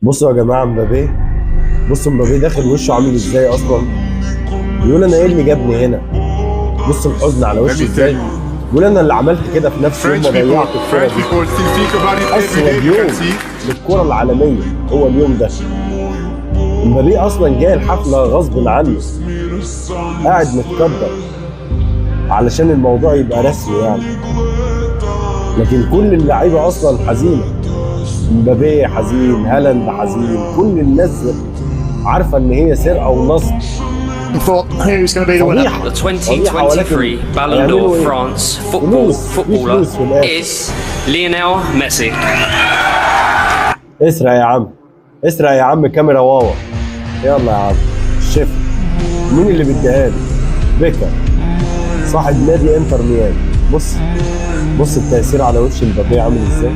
بصوا يا جماعه مبابي. بصوا مبابي داخل وشه عامل ازاي اصلا. بيقول انا ايه اللي جابني هنا. بصوا الحزن على Let وشه me tell ازاي. you, بيقول انا اللي عملت كده في نفسي يوم French ما people, ضيعت الكوره French دي. people still think about it every اسود day. You يوم can see. للكره العالميه هو اليوم ده. مبابي اصلا جاي الحفله غصب عنه، قاعد متقدر علشان الموضوع يبقى رسمي يعني. لكن كل اللعيبه اصلا حزينه. مبابي حزين، هالاند حزين، كل الناس عارفه ان هي سرقه ونصب. thought who's going to be the winner. فضيحه The فضيحه، ولكن 2023 Ballon هيعملوا d'Or ايه؟ France فلوس، في footballer فلوس في الاخر. is Lionel Messi. اسرع يا عم، اسرع يا عم كاميرا واوا. يلا يا عم الشيف. مين اللي بيديها لي؟ بيكا صاحب نادي انتر ميامي. بص التأثير على وش مبابي عامل ازاي.